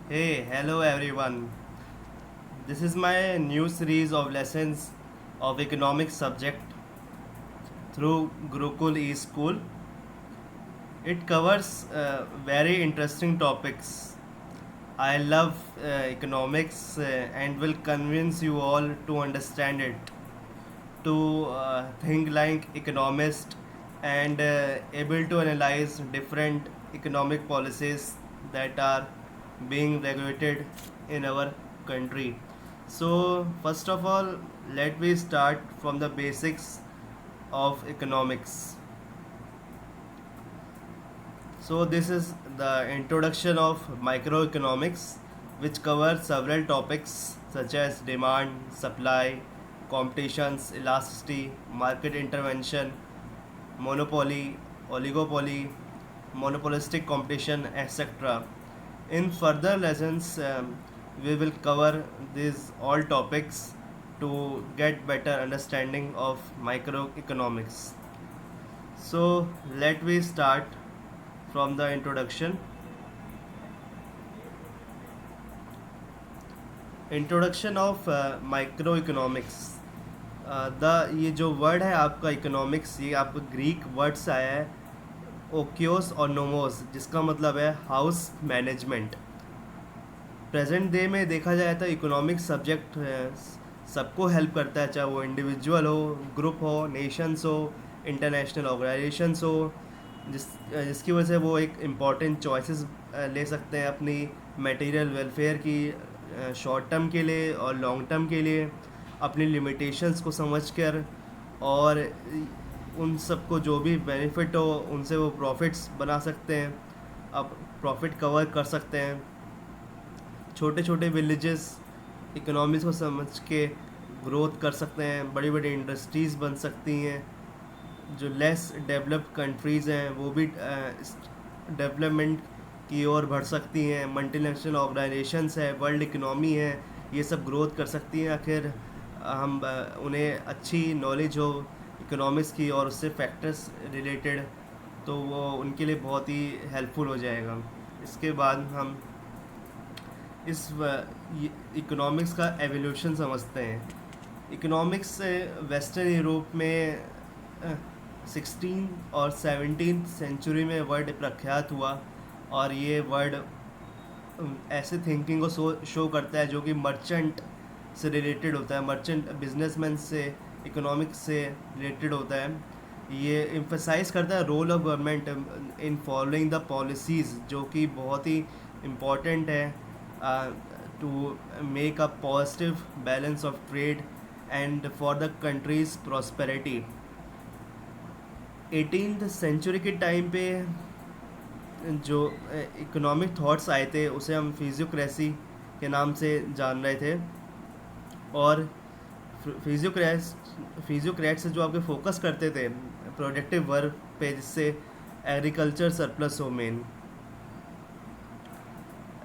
Hey, hello everyone. This is my new series of lessons of economics subject through Gurukul e-school. It covers very interesting topics. I love economics and will convince you all to understand it, to think like economist and able to analyze different economic policies that are being regulated in our country. So first of all, let me start from the basics of economics. So this is the introduction of microeconomics, which covers several topics such as demand, supply, competitions, elasticity, market intervention, monopoly, oligopoly, monopolistic competition, etc. In further lessons, we will cover these all topics to get better understanding of microeconomics. So let me start from the introduction. Introduction of micro economics. The ये जो word है आपका economics, ये आपका Greek word से आया है ओक्योस और नोमोस, जिसका मतलब है हाउस मैनेजमेंट। प्रेजेंट डे में देखा जाए तो इकोनॉमिक सब्जेक्ट सबको हेल्प करता है, चाहे वो इंडिविजुअल हो, ग्रुप हो, नेशंस हो, इंटरनेशनल ऑर्गेनाइजेशंस हो, जिसकी वजह से वो एक इम्पॉर्टेंट चॉइसेस ले सकते हैं अपनी मटेरियल वेलफेयर की, शॉर्ट टर्म के लिए और लॉन्ग टर्म के लिए, अपनी लिमिटेशंस को समझकर, और उन सबको जो भी बेनिफिट हो उनसे वो प्रॉफिट्स बना सकते हैं, अब प्रॉफिट कवर कर सकते हैं। छोटे छोटे विलेजेस इकोनॉमीज को समझ के ग्रोथ कर सकते हैं, बड़ी बड़ी इंडस्ट्रीज़ बन सकती हैं। जो लेस डेवलप्ड कंट्रीज़ हैं वो भी डेवलपमेंट की ओर बढ़ सकती हैं। मल्टीनेशनल ऑर्गेनाइजेशंस है, वर्ल्ड इकनॉमी है, ये सब ग्रोथ कर सकती हैं। आखिर हम उन्हें अच्छी नॉलेज हो इकोनॉमिक्स की और उससे फैक्टर्स रिलेटेड, तो वो उनके लिए बहुत ही हेल्पफुल हो जाएगा। इसके बाद हम इस इकोनॉमिक्स का एवोल्यूशन समझते हैं। इकोनॉमिक्स से वेस्टर्न यूरोप में 16 और 17 सेंचुरी में वर्ड प्रख्यात हुआ, और ये वर्ड ऐसे थिंकिंग को शो करता है जो कि मर्चेंट से रिलेटेड होता है, मर्चेंट बिजनेसमैन से इकोनॉमिक्स से रिलेटेड होता है। ये एम्फसाइज करता है role of government in following the policies, जो कि बहुत ही इम्पॉर्टेंट है to make a positive balance of trade and for the country's prosperity। 18th century के टाइम पे जो इकोनॉमिक थॉट्स आए थे उसे हम फिजियोक्रेसी के नाम से जान रहे थे, और फिजियोक्रेट्स जो आपके फोकस करते थे प्रोडक्टिव वर्क पे, जिससे एग्रीकल्चर सरप्लस हो मेन।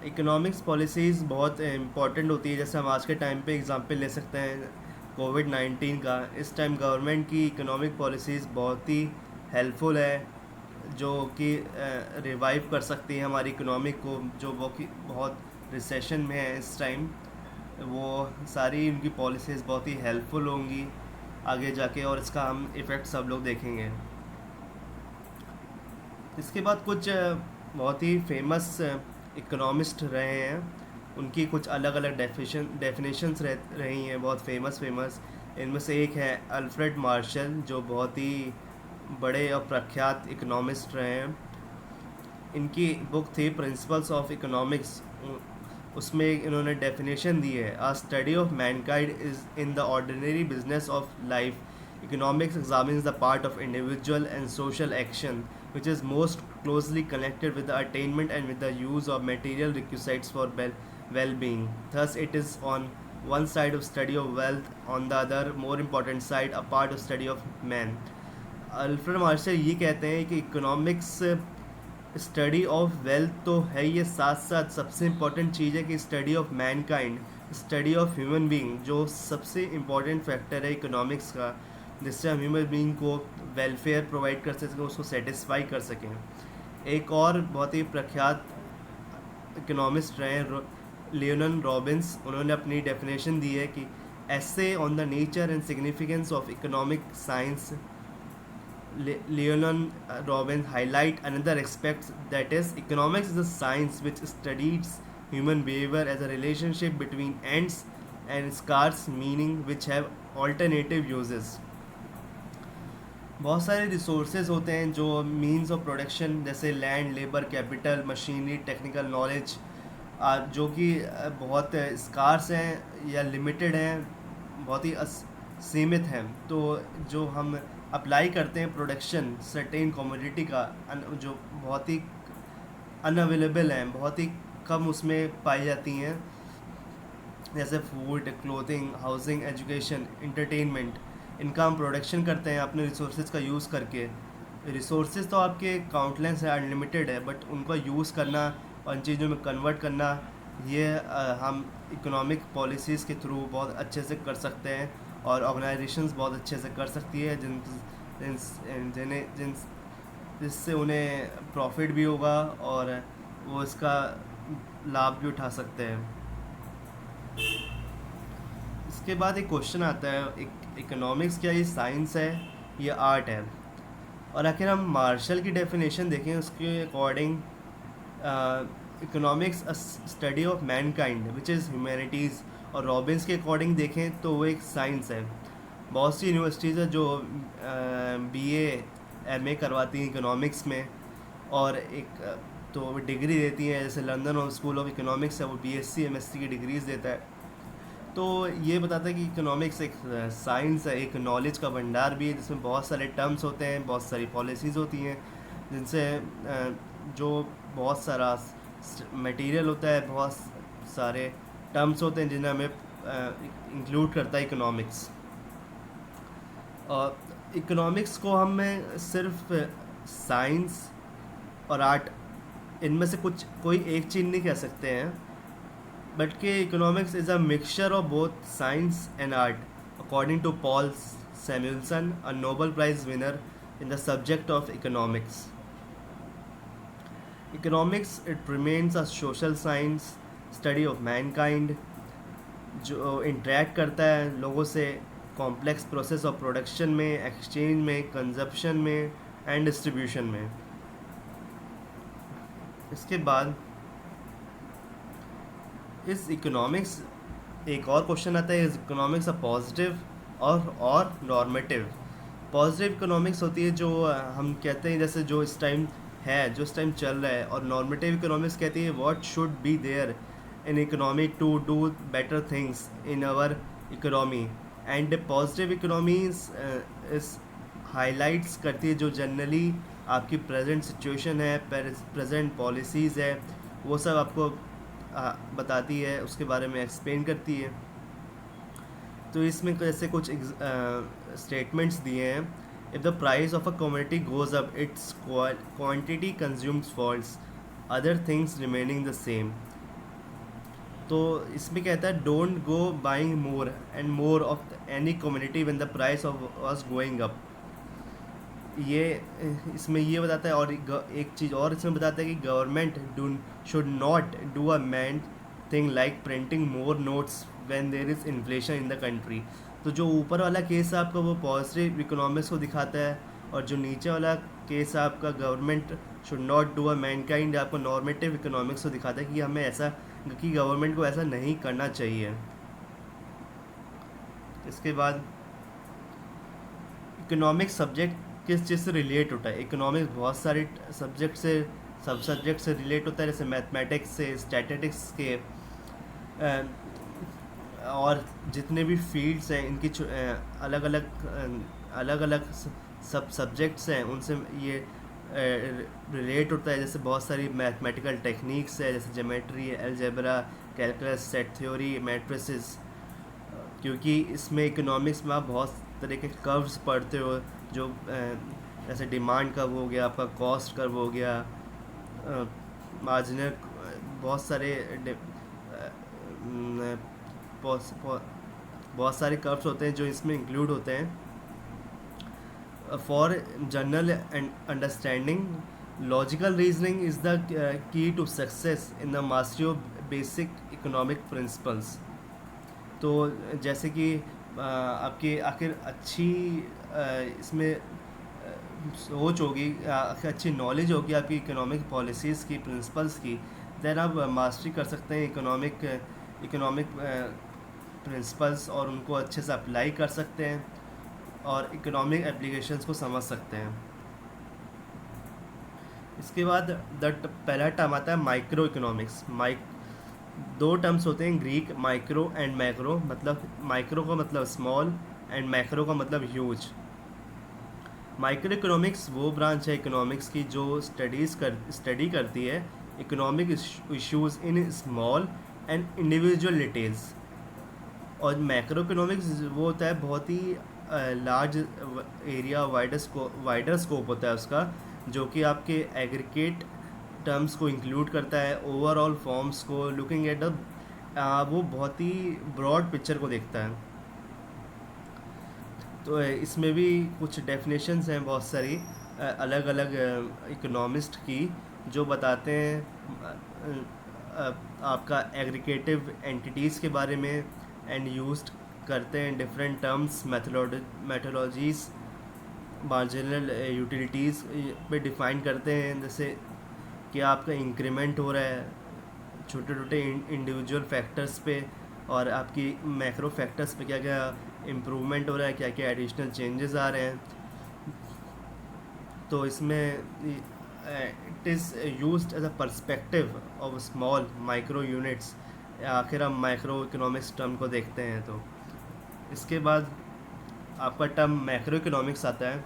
इकोनॉमिक्स पॉलिसीज़ बहुत इंपॉर्टेंट होती है, जैसे हम आज के टाइम पे एग्जांपल ले सकते हैं कोविड-19 का। इस टाइम गवर्नमेंट की इकोनॉमिक पॉलिसीज़ बहुत ही हेल्पफुल है, जो कि रिवाइव कर सकती है हमारी इकोनॉमिक को, जो वो कि बहुत रिसेशन में है इस टाइम। वो सारी उनकी पॉलिसीज़ बहुत ही हेल्पफुल होंगी आगे जाके, और इसका हम इफ़ेक्ट सब लोग देखेंगे। इसके बाद कुछ बहुत ही फेमस इकोनॉमिस्ट रहे हैं, उनकी कुछ अलग अलग डेफिनेशंस रही हैं बहुत फेमस। इनमें से एक है अल्फ्रेड मार्शल, जो बहुत ही बड़े और प्रख्यात इकोनॉमिस्ट रहे हैं। इनकी बुक थी प्रिंसिपल्स ऑफ इकोनॉमिक्स, उसमें इन्होंने डेफिनेशन दी है, अ study of Mankind is in the ordinary business of life. Economics examines the part of individual and social action which is most closely connected with the attainment and with the use of material requisites for well-being. Thus, it is on one side of study of wealth, on the other, more important side, a part of study of man. Alfred Marshall ये कहते हैं कि economics study of wealth तो है, ये साथ साथ सबसे इम्पॉर्टेंट चीज़ है कि study of Mankind, study of human being, जो सबसे इम्पॉर्टेंट फैक्टर है इकोनॉमिक्स का, जिससे हम ह्यूमन बीइंग को वेलफेयर प्रोवाइड कर सकें, उसको सेटिस्फाई कर सकें। एक और बहुत ही प्रख्यात इकोनॉमिस्ट रहे हैं लियोनल रॉबिन्स, उन्होंने अपनी डेफिनेशन दी है कि essay on the nature and significance of economic science. Leonard Robbins highlight another aspect, that is economics is a science which studies human behavior as a relationship between ends and scarce meaning which have alternative uses. बहुत सारे resources होते हैं जो means of production जैसे land, labour, capital, machinery, technical knowledge जो कि बहुत scars हैं या लिमिटेड हैं, बहुत ही सीमित हैं, तो जो हम अप्लाई करते हैं प्रोडक्शन सर्टेन कमोडिटी का जो बहुत ही अनअवेलेबल हैं, बहुत ही कम उसमें पाई जाती हैं, जैसे food, clothing, housing, education, entertainment, इनका हम प्रोडक्शन करते हैं अपने रिसोर्सेज का यूज़ करके। रिसोर्सेज तो आपके काउंटलेस है, अनलिमिटेड है, बट उनका यूज़ करना और इन चीज़ों में कन्वर्ट करना, ये हम इकोनॉमिक पॉलिसीज़ के थ्रू बहुत अच्छे से कर सकते हैं और ऑर्गेनाइजेशंस बहुत अच्छे से कर सकती है जिससे उन्हें प्रॉफिट भी होगा और वो इसका लाभ भी उठा सकते हैं। इसके बाद एक क्वेश्चन आता है, इकोनॉमिक्स क्या ये साइंस है या आर्ट है? और आखिर हम मार्शल की डेफिनेशन देखें, उसके according economics a study of Mankind which is humanities, और रॉबिन्स के अकॉर्डिंग देखें तो वो एक साइंस है। बहुत सी यूनिवर्सिटीज़ है जो BA MA करवाती हैं इकोनॉमिक्स में, और एक तो डिग्री देती हैं, जैसे लंदन स्कूल ऑफ इकोनॉमिक्स है, वो BSc MSc की डिग्रीज़ देता है। तो ये बताता है कि इकोनॉमिक्स एक साइंस है, एक नॉलेज का भंडार भी है, जिसमें बहुत सारे टर्म्स होते हैं, बहुत सारी पॉलिसीज़ होती हैं, जिनसे जो बहुत सारा मटेरियल होता है, बहुत सारे टर्म्स होते हैं जिन्हें हमें इंक्लूड करता है इकोनॉमिक्स। और इकोनॉमिक्स को हम सिर्फ साइंस और आर्ट, इनमें से कोई एक चीज़ नहीं कह सकते हैं, बल्कि economics is a mixture of both science and art, according to Paul Samuelson, a Nobel prize winner in the subject of economics. Economics it remains a social science, study of mankind, जो interact करता है लोगों से complex process of production में, exchange में, consumption में and distribution में। इसके बाद इस इकोनॉमिक्स एक और क्वेश्चन आता है, इज इकोनॉमिक्स अ पॉजिटिव और नॉर्मेटिव? पॉजिटिव इकोनॉमिक्स होती है जो हम कहते हैं जैसे जो इस टाइम है, जो इस टाइम चल रहा है, और नॉर्मेटिव इकोनॉमिक्स कहती है what should be there in economy to do better things in our economy. And positive economies इस हाईलाइट्स करती है जो जनरली आपकी प्रेजेंट सिचुएशन है, प्रेजेंट पॉलिसीज़ है, वो सब आपको बताती है, उसके बारे में एक्सप्लेन करती है। तो इसमें ऐसे कुछ स्टेटमेंट्स दिए हैं, if the price of a commodity goes up its quantity consumes falls, other things remaining the same. तो इसमें कहता है don't go buying more and more of any commodity when the price of was going up. ये इसमें ये बताता है, और एक चीज़ और इसमें बताता है कि government should not do a man thing like printing more notes when there is inflation in the country. तो जो ऊपर वाला केस है आपका वो पॉजिटिव इकोनॉमिक्स को दिखाता है, और जो नीचे वाला केस है आपका government should not do a Mankind, आपको नॉर्मेटिव इकोनॉमिक्स को दिखाता है कि हमें ऐसा, कि गवर्नमेंट को ऐसा नहीं करना चाहिए। इसके बाद इकोनॉमिक्स सब्जेक्ट किस चीज़ से रिलेट होता है? इकोनॉमिक्स बहुत सारे सब्जेक्ट से, सब सब्जेक्ट से रिलेट होता है, जैसे मैथमेटिक्स से, स्टैटिस्टिक्स के, और जितने भी फील्ड्स हैं इनकी अलग अलग सब सब्जेक्ट्स हैं, उनसे ये रिलेट होता है। जैसे बहुत सारी मैथमेटिकल टेक्निक्स है, जैसे geometry, algebra, calculus, set theory, matrices, क्योंकि इसमें इकोनॉमिक्स में आप बहुत तरह के कर्व्स पढ़ते हो, जो जैसे डिमांड कर्व हो गया, आपका कॉस्ट कर्व हो गया, मार्जिनल, बहुत सारे बहुत सारे कर्व्स होते हैं जो इसमें इंक्लूड होते हैं। For general understanding logical reasoning is the key to success in the mastery of basic economic principles. तो जैसे कि आपकी आखिर अच्छी इसमें सोच होगी, अच्छी नॉलेज होगी आपकी इकोनॉमिक पॉलिसीज़ की, प्रिंसिपल्स की, देन आप मास्टरी कर सकते हैं इकोनॉमिक प्रिंसिपल्स, और उनको अच्छे से अप्लाई कर सकते हैं और इकोनॉमिक एप्लीकेशंस को समझ सकते हैं। इसके बाद पहला टर्म आता है माइक्रो इकोनॉमिक्स। दो टर्म्स होते हैं ग्रीक, माइक्रो एंड मैक्रो। मतलब माइक्रो का मतलब स्मॉल एंड मैक्रो का मतलब ह्यूज। माइक्रो इकोनॉमिक्स वो ब्रांच है इकोनॉमिक्स की जो स्टडी करती है economic issues in small and individual details. और मैक्रो इकोनॉमिक्स वो होता है बहुत ही लार्ज एरिया, वाइडर स्कोप होता है उसका, जो कि आपके एग्रीगेट टर्म्स को इंक्लूड करता है, ओवरऑल फॉर्म्स को लुकिंग एट द वो बहुत ही ब्रॉड पिक्चर को देखता है। तो इसमें भी कुछ डेफिनेशंस हैं बहुत सारी अलग अलग इकोनॉमिस्ट की, जो बताते हैं आपका एग्रीगेटिव एंटिटीज़ के बारे में, एंड यूज्ड करते हैं डिफरेंट टर्म्स, मेथोलॉजीज़, मार्जिनल यूटिलिटीज़ पे डिफ़ाइन करते हैं, जैसे कि आपका इंक्रीमेंट हो रहा है छोटे छोटे इंडिविजुअल फैक्टर्स पे, और आपकी मैक्रो फैक्टर्स पे क्या क्या इम्प्रूवमेंट हो रहा है, क्या क्या एडिशनल चेंजेस आ रहे हैं। तो इसमें it is used as a perspective of small micro units. आखिर हम माइक्रो इकोनॉमिक्स टर्म को देखते हैं। तो इसके बाद आपका टर्म मैक्रो इकोनॉमिक्स आता है,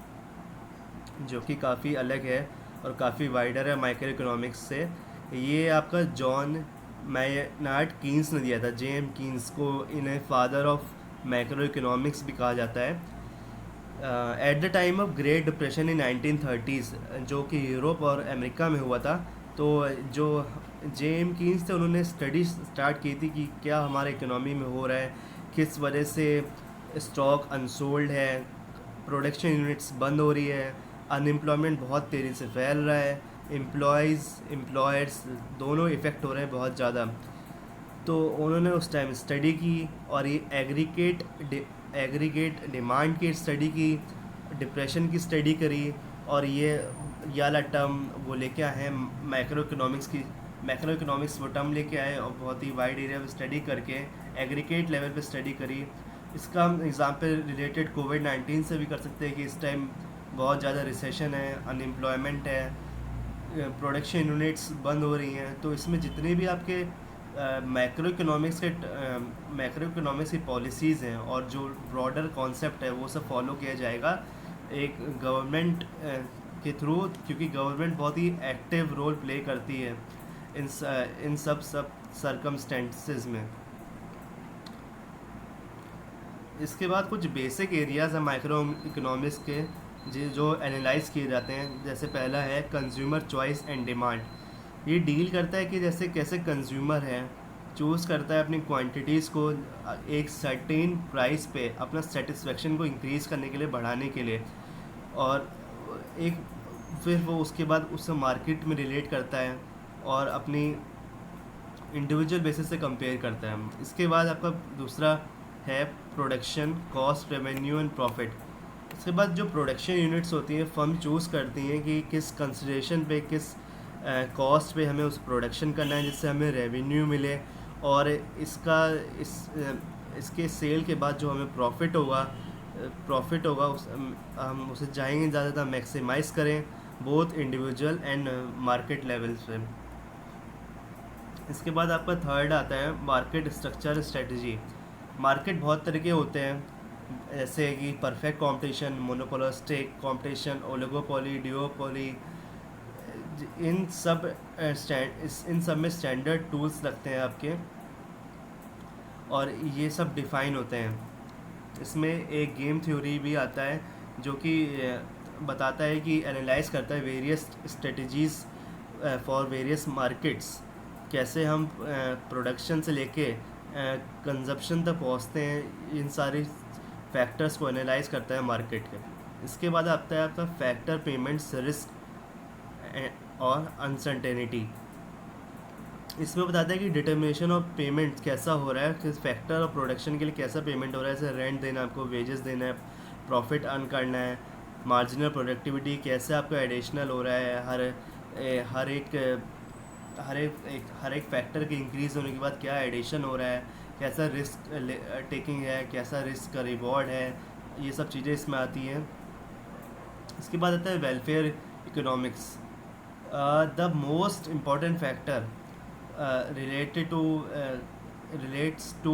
जो कि काफ़ी अलग है और काफ़ी वाइडर है माइक्रो इकोनॉमिक्स से। ये आपका जॉन मैनार्ड कीन्स ने दिया था, जेम कीन्स को इन्हें फादर ऑफ मैक्रो इकोनॉमिक्स भी कहा जाता है। At the time of great depression in 1930s, जो कि यूरोप और अमेरिका में हुआ था, तो जो जेम कीन्स थे उन्होंने स्टडी स्टार्ट की थी कि क्या हमारे इकोनॉमी में हो रहा है, किस वजह से स्टॉक अनसोल्ड है, प्रोडक्शन यूनिट्स बंद हो रही है, अनएम्प्लॉयमेंट बहुत तेज़ी से फैल रहा है, एम्प्लॉयर्स दोनों इफ़ेक्ट हो रहे हैं बहुत ज़्यादा। तो उन्होंने उस टाइम स्टडी की, और ये एग्रीगेट डिमांड की स्टडी की, डिप्रेशन की स्टडी करी, और ये वाला टर्म वो लेके आए हैं मैक्रो इकोनॉमिक्स वो टर्म लेके आए, और बहुत ही वाइड एरिया में स्टडी करके एग्रीगेट लेवल पे स्टडी करी। इसका हम एग्जाम्पल रिलेटेड कोविड-19 से भी कर सकते हैं कि इस टाइम बहुत ज़्यादा रिसेशन है, अनएम्प्लॉयमेंट है, प्रोडक्शन यूनिट्स बंद हो रही हैं। तो इसमें जितने भी आपके मैक्रो इकोनॉमिक्स की पॉलिसीज़ हैं और जो ब्रॉडर कॉन्सेप्ट है वो सब फॉलो किया जाएगा एक गवर्नमेंट के थ्रू, क्योंकि गवर्नमेंट बहुत ही एक्टिव रोल प्ले करती है इन सब सर्कमस्टेंसेस में। इसके बाद कुछ बेसिक एरियाज़ हैं माइक्रो इकोनॉमिक्स के जो एनालाइज किए जाते हैं। जैसे पहला है कंज्यूमर चॉइस एंड डिमांड। ये डील करता है कि जैसे कैसे कंज्यूमर है चूज़ करता है अपनी क्वांटिटीज़ को एक सर्टेन प्राइस पे अपना सेटिस्फेक्शन को इंक्रीज़ करने के लिए, बढ़ाने के लिए, और एक फिर वो उसके बाद उससे मार्केट में रिलेट करता है और अपनी इंडिविजुअल बेसिस से कंपेयर करता है। इसके बाद आपका दूसरा है production cost, revenue and profit. इसके बाद जो प्रोडक्शन यूनिट्स होती हैं फर्म चूज़ करती हैं कि किस कंसिडरेशन पे, किस कॉस्ट पे हमें उस प्रोडक्शन करना है जिससे हमें रेवेन्यू मिले, और इसके सेल के बाद जो हमें प्रॉफिट होगा हम उसे चाहेंगे ज़्यादा मैक्सिमाइज़ करें both individual and market levels पे। इसके बाद आपका थर्ड आता है मार्केट स्ट्रक्चर स्ट्रेटजी। मार्केट बहुत तरह के होते हैं, जैसे कि perfect competition, monopolistic competition, oligopoly, duopoly. इन सब में स्टैंडर्ड टूल्स लगते हैं आपके, और ये सब डिफ़ाइन होते हैं। इसमें एक गेम थ्योरी भी आता है जो कि बताता है कि एनालाइज करता है various strategies for various markets, कैसे हम प्रोडक्शन से लेके कंजप्शन तक पहुंचते हैं। इन सारी फैक्टर्स को एनालाइज करता है मार्केट के। इसके बाद आता है आपका फैक्टर पेमेंट्स रिस्क और अनसर्टेनिटी। इसमें बताता है कि डिटर्मिनेशन ऑफ पेमेंट कैसा हो रहा है, किस फैक्टर ऑफ प्रोडक्शन के लिए कैसा पेमेंट हो रहा है, जैसे रेंट देना है, आपको वेजेस देना है, प्रॉफिट अर्न करना है, मार्जिनल प्रोडक्टिविटी कैसे आपका एडिशनल हो रहा है, हर एक हर एक फैक्टर के इंक्रीज होने के बाद क्या एडिशन हो रहा है, कैसा रिस्क टेकिंग है, कैसा रिस्क का रिवॉर्ड है, ये सब चीज़ें इसमें आती हैं। इसके बाद आता है welfare economics. The most important factor related to relates to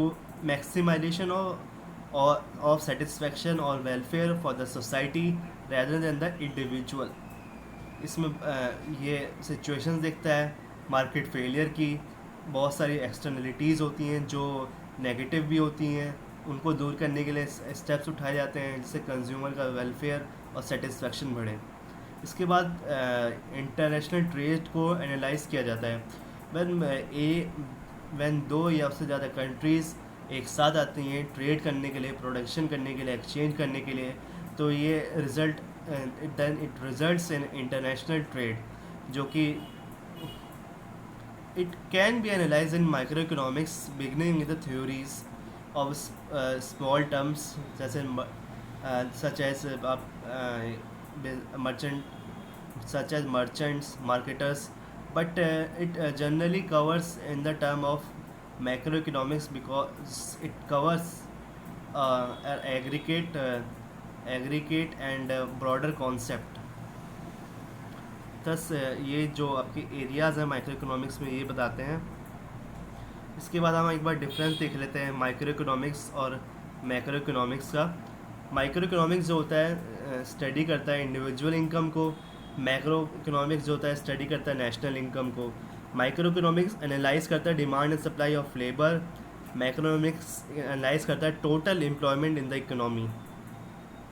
maximization of satisfaction or welfare for the society rather than the individual। इसमें ये सिचुएशंस देखता है मार्केट फेलियर की, बहुत सारी एक्सटर्नलिटीज़ होती हैं जो नेगेटिव भी होती हैं, उनको दूर करने के लिए स्टेप्स उठाए जाते हैं जिससे कंज्यूमर का वेलफेयर और सेटिस्फेक्शन बढ़े। इसके बाद इंटरनेशनल ट्रेड को एनालाइज किया जाता है। when दो या उससे ज़्यादा कंट्रीज़ एक साथ आती हैं ट्रेड करने के लिए, प्रोडक्शन करने के लिए, एक्सचेंज करने के लिए, तो ये then it results in international trade, जो कि it can be analyse in micro economics beginning with the theories of small terms जैसे such as merchants, marketers, but it generally covers in the term of macroeconomics because it covers an aggregate and broader concept। thus ये जो आपके areas हैं micro economics में ये बताते हैं। इसके बाद हम एक बार डिफरेंस देख लेते हैं माइक्रो इकोनॉमिक्स और मैक्रो इकोनॉमिक्स का। माइक्रो इकोनॉमिक्स जो होता है स्टडी करता है इंडिविजुअल इनकम को, मैक्रो इकोनॉमिक्स जो होता है स्टडी करता है नेशनल इनकम को। माइक्रो इकोनॉमिक्स एनालाइज करता है demand and supply of labour, macroeconomics analyse करता है total employment in the economy.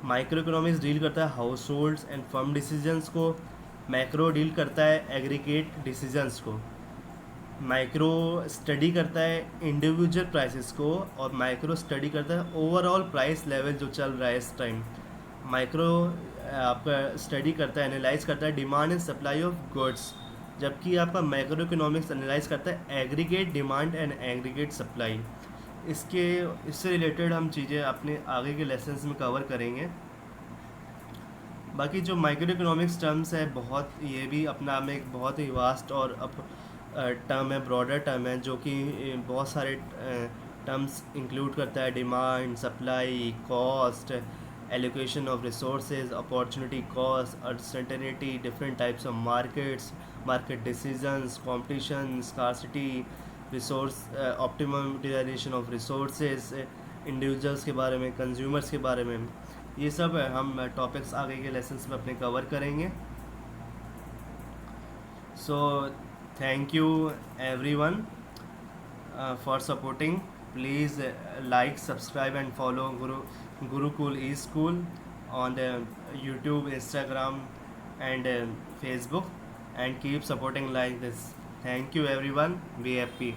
Micro economics deal करता है house holds and firm decisions को, मैक्रो डील करता है एग्रीगेट डिसीजंस को। माइक्रो स्टडी करता है इंडिविजुअल प्राइसेस को और माइक्रो स्टडी करता है ओवरऑल प्राइस लेवल जो चल रहा है इस टाइम। माइक्रो आपका स्टडी करता है, एनालाइज करता है demand and supply of goods, जबकि आपका मैक्रो इकोनॉमिक्स एनालाइज करता है aggregate demand and aggregate supply. इससे रिलेटेड हम चीज़ें अपने आगे के लेसन्स में कवर करेंगे। बाकी जो माइक्रो इकोनॉमिक्स टर्म्स है बहुत, ये भी अपना आप में एक बहुत ही वास्ट और टर्म है, ब्रॉडर टर्म है, जो कि बहुत सारे टर्म्स इंक्लूड करता है, demand, supply, cost, allocation of resources, opportunity cost, uncertainty, different types of markets, market decisions, competition, scarcity, resource optimum utilization of resources, individuals के बारे में, consumers के बारे में, ये सब हम टॉपिक्स आगे के लेसन्स में अपने कवर करेंगे। So thank you everyone for supporting. Please like, subscribe and follow Gurukul eSchool on the YouTube, Instagram and Facebook, and keep supporting like this. Thank you everyone. Be happy.